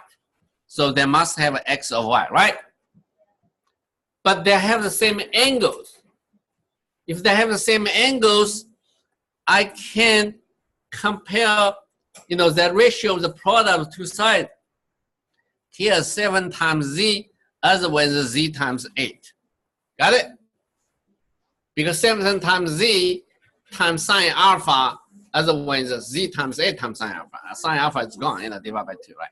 So they must have an x or y, right? But they have the same angles. If they have the same angles, I can compare, the ratio of the product of two sides. Here 7 times z, otherwise z times 8. Got it? Because 7 times z times sine alpha, otherwise z times 8 times sine alpha. Sine alpha is gone, divided by 2, right?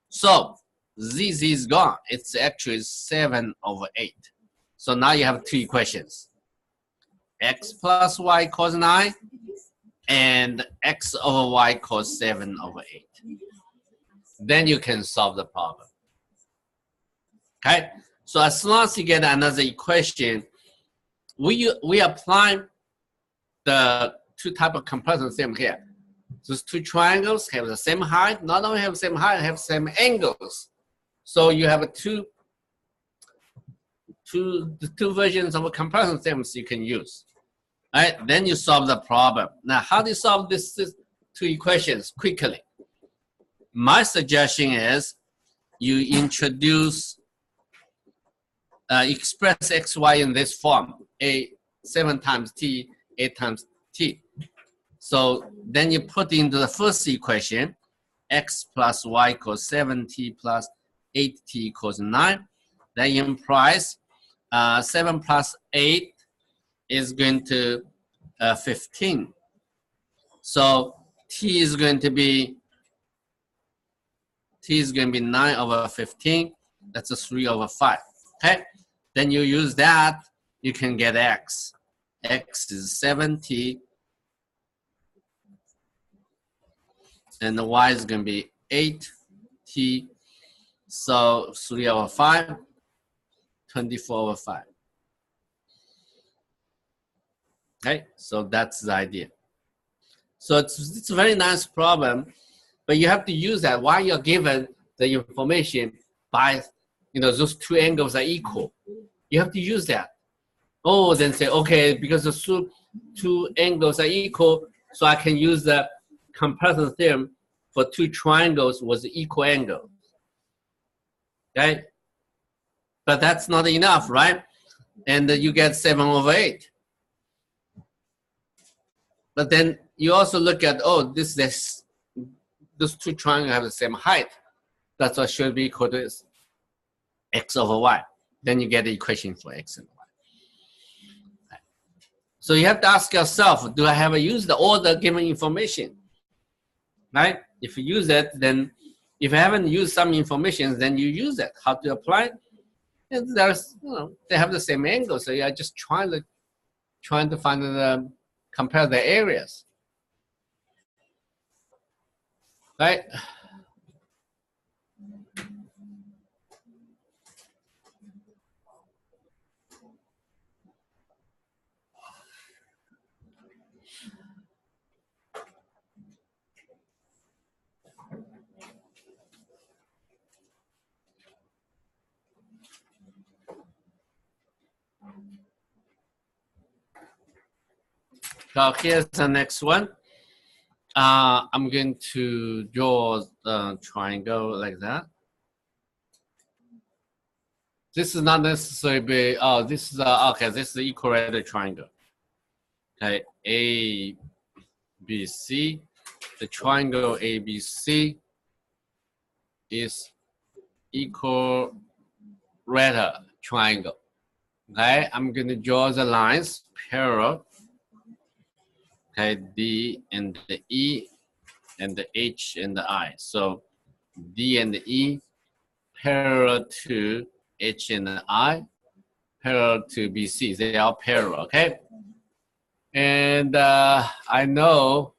So z is gone. It's actually 7 over 8. So now you have two equations. X plus y equals 9, and x over y equals 7 over 8. Then you can solve the problem. Okay? So as long as you get another equation, we apply the two type of comparison theorem here. Those two triangles have the same height. Not only have the same height, have the same angles. So you have two versions of a comparison theorems you can use. All right, then you solve the problem. Now, how do you solve these two equations quickly? My suggestion is you introduce, express xy in this form, 7 times t, 8 times t. So then you put into the first equation, x plus y equals 7t plus 8t equals 9. That implies 7 plus 8 is going to 15. So t is going to be 9 over 15. That's a 3 over 5. Okay. Then you use that, you can get x. X is 7t, and the y is going to be 8t. So 3 over 5, 24 over 5. Okay, so that's the idea. So it's a very nice problem, but you have to use that while you're given the information by, those two angles are equal. You have to use that. Oh, then say, okay, because the two angles are equal, so I can use the comparison theorem for two triangles with equal angle. Okay? But that's not enough, right? And you get 7 over 8. But then you also look at, oh, those two triangles have the same height. That's what should be equal to x over y. Then you get the equation for x and y. Okay. So you have to ask yourself, do I have used all the given information? Right? If you use it, then if you haven't used some information, then you use it. How to apply it? And there's, they have the same angle, so you're just trying to find compare the areas. Right? So here's the next one. I'm going to draw the triangle like that. This is not necessarily big. Oh, this is okay. This is the equilateral triangle. Okay, A, B, C. The triangle ABC is equilateral triangle. Okay, I'm going to draw the lines parallel. Okay, D and the E and the H and the I. So D and the E parallel to H and the I, parallel to BC. They are parallel, okay? And I know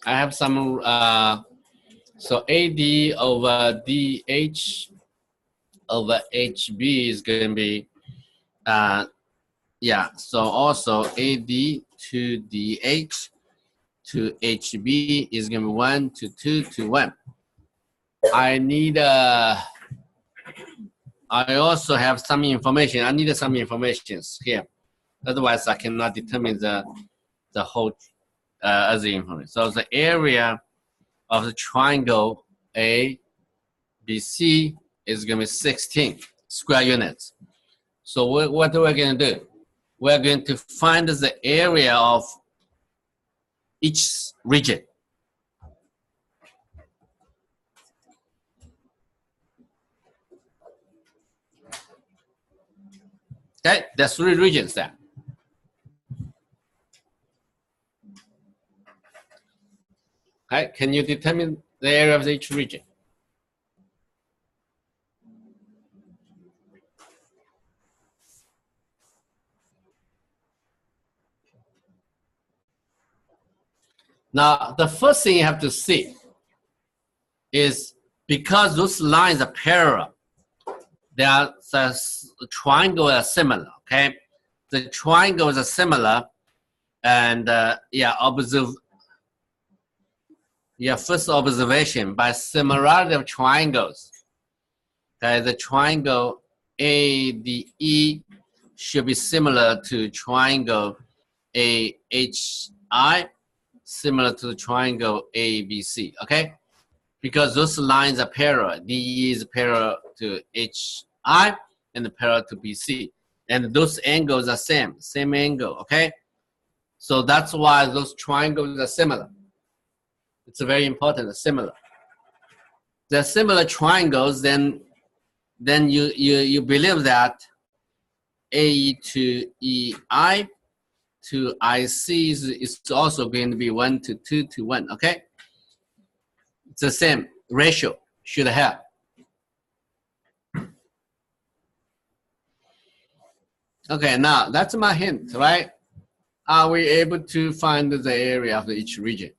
I have some, so AD over DH over HB is going to be, yeah, so also AD to DH to HB is going to be 1 to 2 to 1. I need, I also have some information. I need some information here. Otherwise, I cannot determine the whole other information. So the area of the triangle ABC is going to be 16 square units. So what are we going to do? We're going to find the area of each region. Okay, there's 3 regions there. Okay, can you determine the area of each region? Now, the first thing you have to see is because those lines are parallel, the triangle are similar, okay? The triangles are similar, and first observation, by similarity of triangles, okay, the triangle ADE should be similar to triangle AHI, similar to the triangle ABC, okay? Because those lines are parallel. DE is parallel to HI and parallel to BC. and those angles are same angle, okay? So that's why those triangles are similar. It's very important, similar. They're similar triangles, then you believe that AE to EI to IC is also going to be 1 to 2 to 1, okay? It's the same ratio, should have. Okay, now that's my hint, right? Are we able to find the area of each region?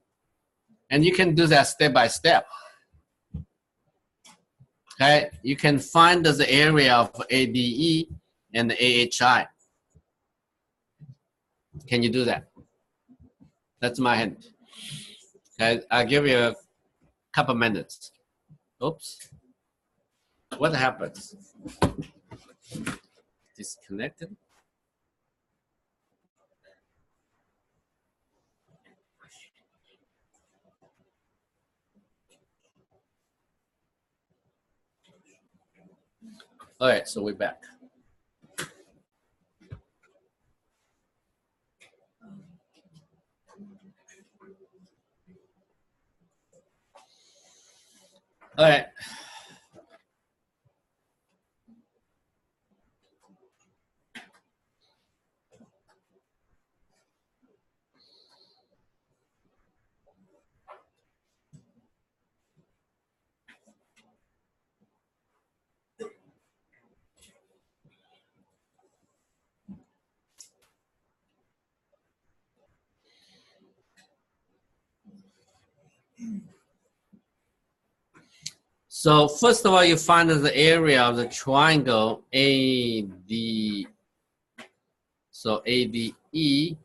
And you can do that step by step. Okay, you can find the area of ADE and AHI. Can you do that? That's my hint. Okay, I'll give you a couple minutes. Oops. What happens? Disconnected? All right, so we're back. All right. So first of all, you find the area of the triangle AD, so ADE,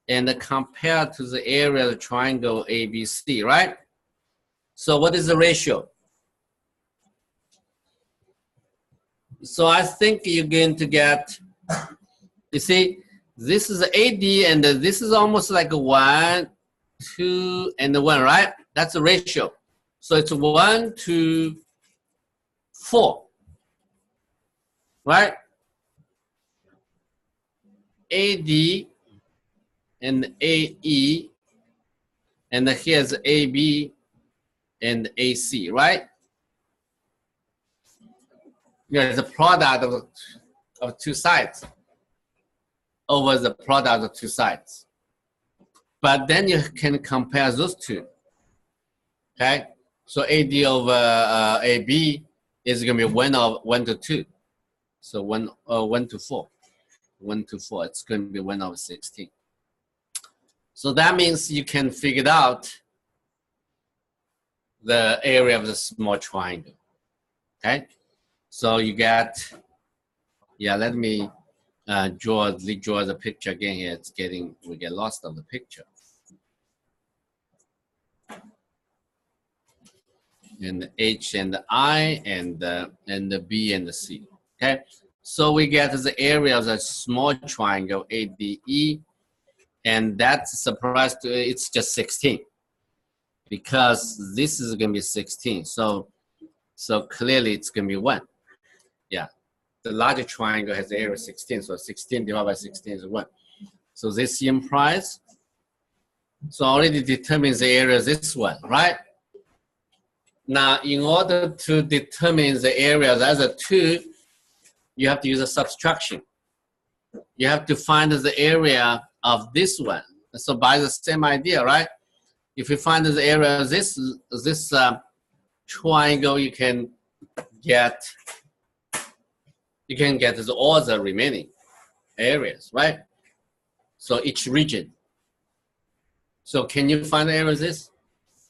and compare to the area of the triangle ABC, right? So what is the ratio? So I think you're going to get, you see, this is AD and this is almost like a 1, 2, and 1, right? That's the ratio. So it's 1 to 4, right? AD and AE, and here's AB and AC, right? Yeah, it's a product of two sides over the product of two sides. But then you can compare those two, okay? So AD over AB is going to be 1 to 2. So 1 to 4. 1 to 4, it's going to be 1 over 16. So that means you can figure out the area of the small triangle, okay? So you get, yeah, let me draw the picture again here. It's getting, we get lost on the picture. And the H and the I and the B and the C, okay? So we get the area of the small triangle ADE, and that's a surprise to it's just 16 because this is going to be 16. So clearly it's going to be 1. Yeah, the larger triangle has the area 16, so 16 divided by 16 is 1. So this implies, so already determines the area this one, right? Now, in order to determine the area of the other two, you have to use a subtraction. You have to find the area of this one. So by the same idea, right? If you find the area of this triangle, you can get all the remaining areas, right? So each region. So can you find the area of this?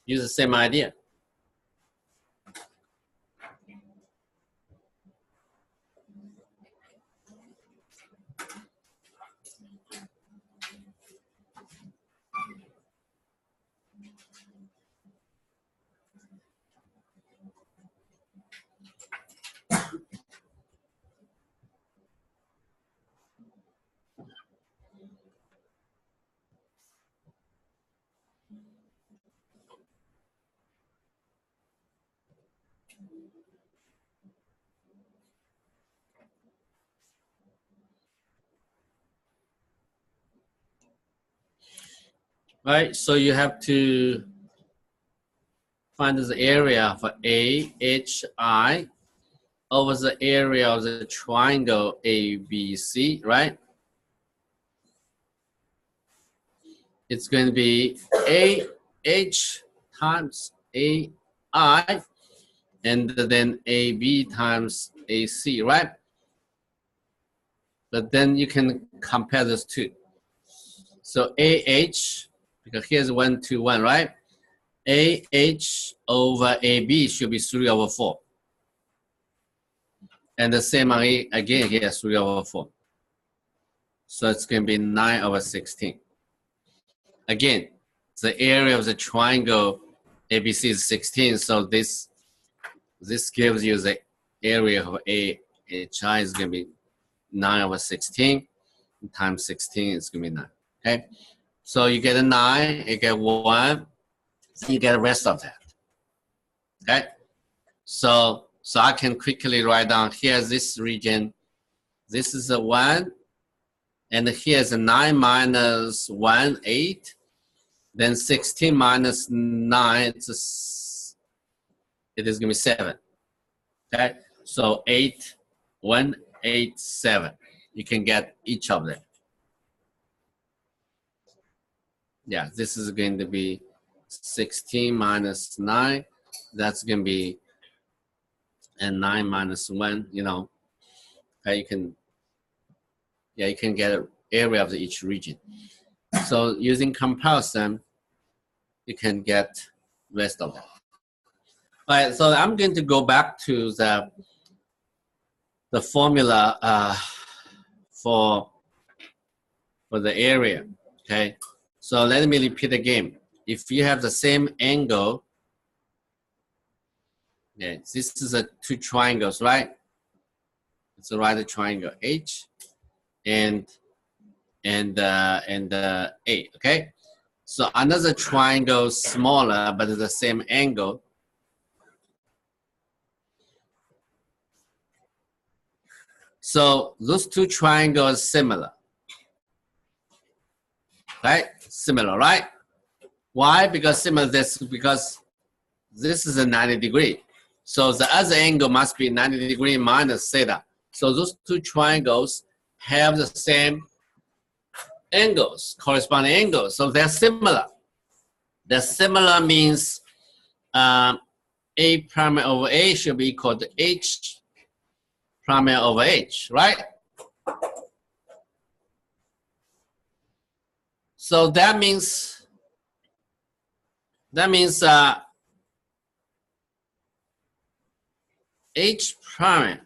Use the same idea. right? So you have to find the area for AHI over the area of the triangle ABC, right? It's going to be AH times AI and then AB times AC, right? But then you can compare those two. So AH, because here's 1, 2, 1, right? AH over AB should be 3 over 4. And the same again here, 3 over 4. So it's going to be 9 over 16. Again, the area of the triangle ABC is 16, so this gives you the area of AHI is going to be 9 over 16 times 16 is going to be 9. Okay, so you get a 9, you get 1, you get the rest of that. Okay, so I can quickly write down here this region. This is a 1, and here's a 9 minus 1, 8. Then 16 minus 9, it is going to be 7. Okay, so 8, 1, 8, 7. You can get each of them. Yeah, this is going to be 16 minus 9. That's going to be and 9 minus 1, you know. Okay, you can get an area of each region. So using comparison, you can get rest of that. All right, so I'm going to go back to the formula for the area. Okay, so let me repeat again. If you have the same angle, yeah, this is a 2 triangles, right? It's a right triangle H and A. Okay, so another triangle smaller but the same angle. So those 2 triangles similar, right? Similar, right? Why? Because similar. Because this is a 90 degree. So the other angle must be 90 degree minus theta. So those 2 triangles have the same angles, corresponding angles. So they're similar. The similar means A prime over A should be equal to H prime over H, right? So that means H prime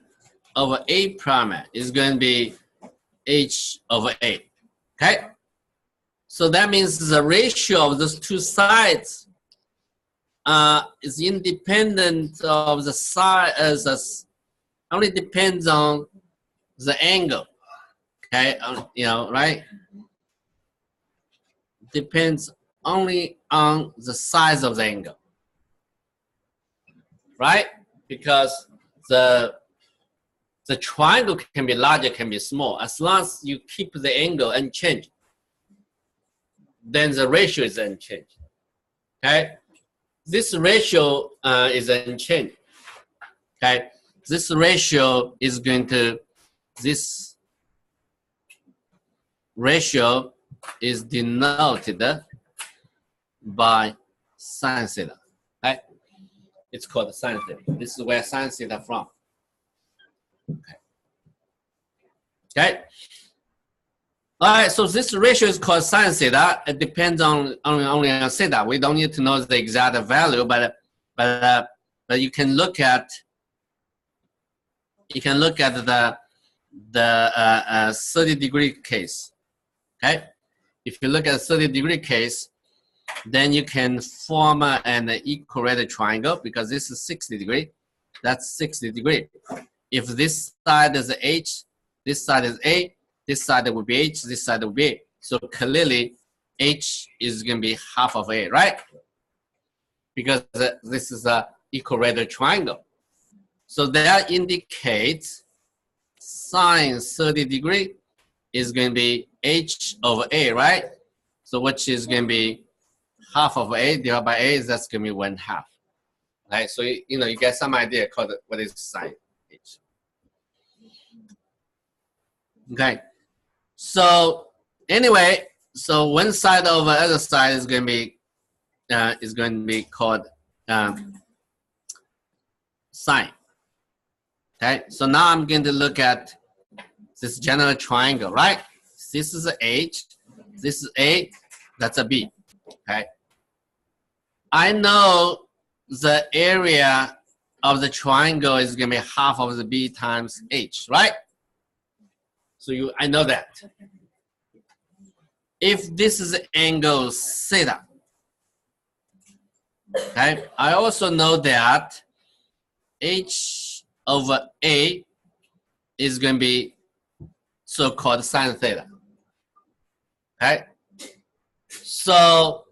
over A prime is going to be H over A. Okay? So that means the ratio of those 2 sides is independent of the size, only depends on the angle. Okay? You know, right? Depends only on the size of the angle. Right? Because the triangle can be larger, can be small. As long as you keep the angle unchanged, then the ratio is unchanged. Okay? This ratio is unchanged. Okay? This ratio is going to, this ratio is denoted by sin theta. Okay? It's called sin theta. This is where sin theta from. Okay. Okay. All right. So this ratio is called sin theta. It depends on only on theta. We don't need to know the exact value, but you can look at the 30-degree case. Okay. If you look at 30-degree case, then you can form an equilateral triangle because this is 60 degree. That's 60 degree. If this side is H, this side is A, this side will be H, this side will be A. So clearly, H is going to be half of A, right? Because this is an equilateral triangle. So that indicates sine 30 degree is going to be H over A, right? So which is going to be half of A divided by A, that's going to be 1/2. Right? So, you get some idea called what is sine H. Okay. So, anyway, so one side over the other side is going to be called sine. Okay. So now I'm going to look at this general triangle, right? This is a H, this is A, that's a B. Okay. I know the area of the triangle is going to be half of the B times H, right? So I know that. If this is angle theta, okay, I also know that H over A is going to be so-called sine theta. Okay, so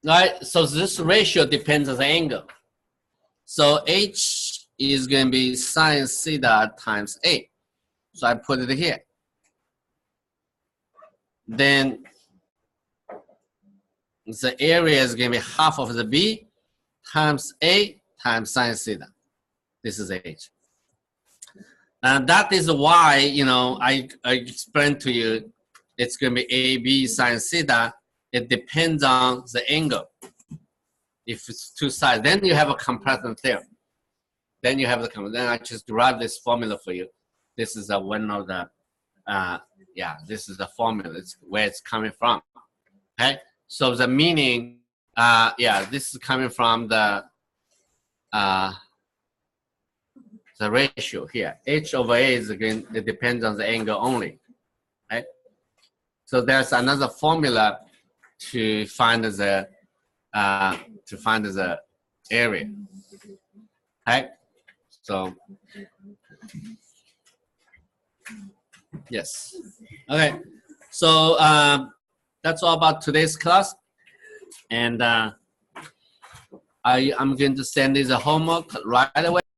right, so this ratio depends on the angle. So H is going to be sine theta times A. So I put it here. Then the area is going to be half of the B times A times sine theta. This is H. And that is why, I explained to you, it's going to be AB sine theta. It depends on the angle. If it's two sides, then you have a comparison theorem. Then you have then I just derive this formula for you. This is one of the, this is the formula. It's where it's coming from. Okay, so the meaning, this is coming from the ratio here. H over A is again, it depends on the angle only. Right? So there's another formula to find the area. Okay, so yes. Okay, so that's all about today's class, and I'm going to send you the homework right away.